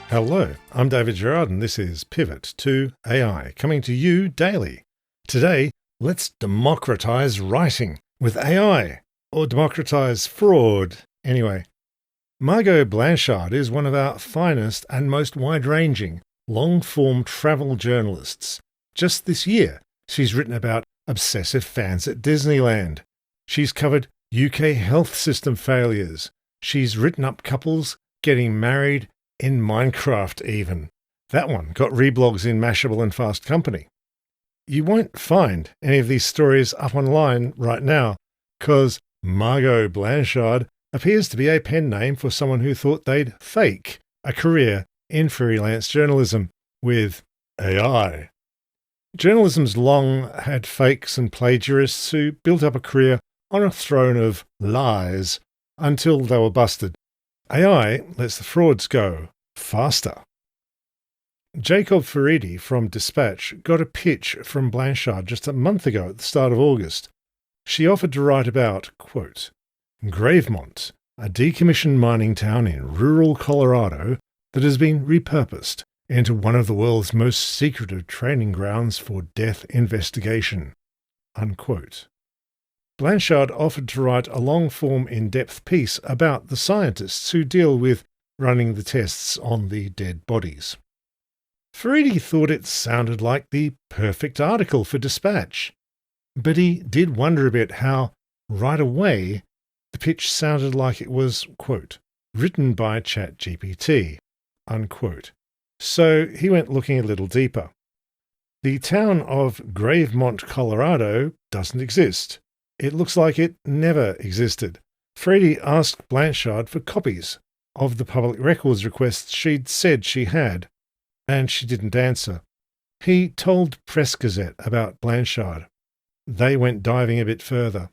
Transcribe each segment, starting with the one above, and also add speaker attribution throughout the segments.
Speaker 1: Hello, I'm David Gerard and this is Pivot to AI, coming to you daily. Today, let's democratize writing with AI, or democratize fraud. Anyway, Margaux Blanchard is one of our finest and most wide-ranging long-form travel journalists. Just this year, she's written about obsessive fans at Disneyland. She's covered UK health system failures. She's written up couples getting married in Minecraft even. That one got reblogs in Mashable and Fast Company. You won't find any of these stories up online right now because Margaux Blanchard appears to be a pen name for someone who thought they'd fake a career in freelance journalism with AI. Journalism's long had fakes and plagiarists who built up a career on a throne of lies until they were busted. AI lets the frauds go faster. Jacob Faridi from Dispatch got a pitch from Blanchard just a month ago at the start of August. She offered to write about, quote, Gravemont, a decommissioned mining town in rural Colorado that has been repurposed into one of the world's most secretive training grounds for death investigation, unquote. Blanchard offered to write a long-form in-depth piece about the scientists who deal with running the tests on the dead bodies. Faridi thought it sounded like the perfect article for Dispatch, but he did wonder a bit how, right away, the pitch sounded like it was, quote, written by ChatGPT, unquote. So he went looking a little deeper. The town of Gravemont, Colorado doesn't exist. It looks like it never existed. Faridi asked Blanchard for copies of the public records requests she'd said she had, and she didn't answer. He told Press Gazette about Blanchard. They went diving a bit further.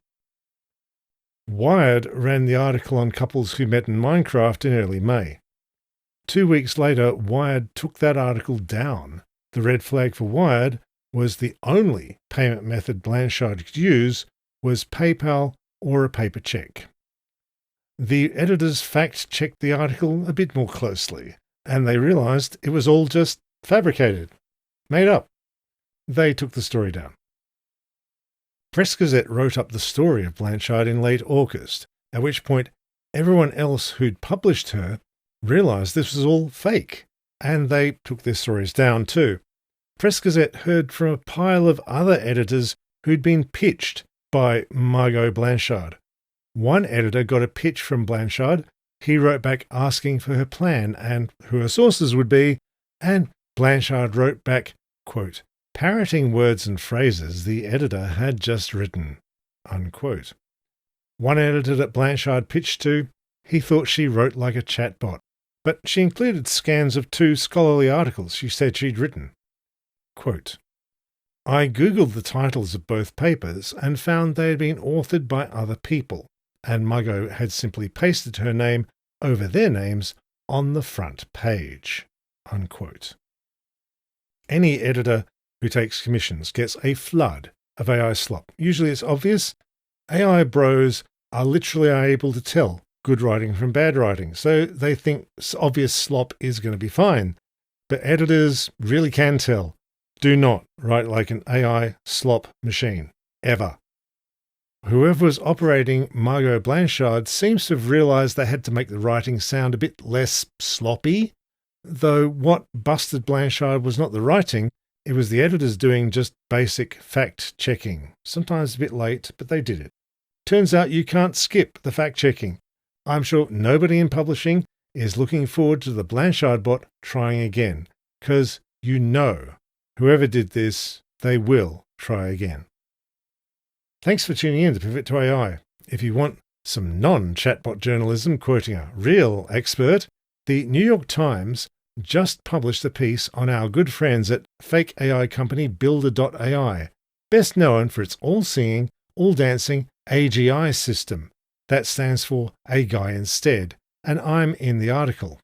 Speaker 1: Wired ran the article on couples who met in Minecraft in early May. 2 weeks later, Wired took that article down. The red flag for Wired was the only payment method Blanchard could use was PayPal or a paper check. The editors fact-checked the article a bit more closely, and they realised it was all just fabricated, made up. They took the story down. Press Gazette wrote up the story of Blanchard in late August, at which point everyone else who'd published her realised this was all fake, and they took their stories down too. Press Gazette heard from a pile of other editors who'd been pitched by Margaux Blanchard. One editor got a pitch from Blanchard. He wrote back asking for her plan and who her sources would be, and Blanchard wrote back, quote, parroting words and phrases the editor had just written, unquote. One editor that Blanchard pitched to, he thought she wrote like a chatbot, but she included scans of 2 scholarly articles she said she'd written. Quote, I googled the titles of both papers and found they had been authored by other people, and Margaux had simply pasted her name over their names on the front page, unquote. Any editor who takes commissions gets a flood of AI slop. Usually it's obvious. AI bros are literally able to tell good writing from bad writing, so they think obvious slop is going to be fine. But editors really can tell. Do not write like an AI slop machine, ever. Whoever was operating Margaux Blanchard seems to have realised they had to make the writing sound a bit less sloppy, though what busted Blanchard was not the writing, it was the editors doing just basic fact-checking. Sometimes a bit late, but they did it. Turns out you can't skip the fact-checking. I'm sure nobody in publishing is looking forward to the Blanchard bot trying again, because you know whoever did this, they will try again. Thanks for tuning in to Pivot to AI. If you want some non-chatbot journalism quoting a real expert, the New York Times just published a piece on our good friends at fake AI company Builder.ai, best known for its all-singing, all-dancing AGI system. That stands for A Guy Instead, and I'm in the article.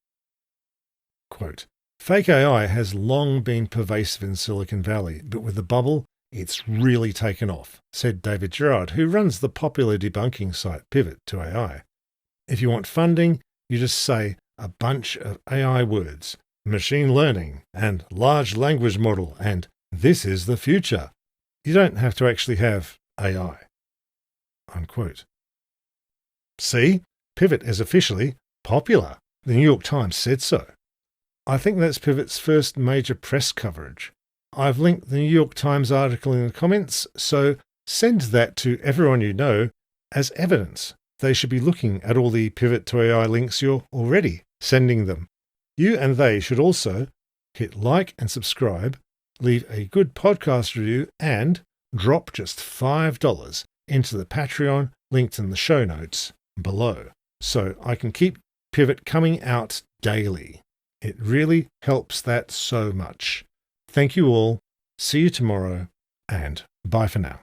Speaker 1: Quote, fake AI has long been pervasive in Silicon Valley, but with the bubble, it's really taken off, said David Gerard, who runs the popular debunking site Pivot to AI. If you want funding, you just say a bunch of AI words. machine learning and large language model, and this is the future. You don't have to actually have AI. Unquote. See, Pivot is officially popular. The New York Times said so. I think that's Pivot's first major press coverage. I've linked the New York Times article in the comments, so send that to everyone you know as evidence. They should be looking at all the Pivot to AI links you're already sending them. You and they should also hit like and subscribe, leave a good podcast review, and drop just $5 into the Patreon linked in the show notes below, so I can keep Pivot coming out daily. It really helps that so much. Thank you all. See you tomorrow, and bye for now.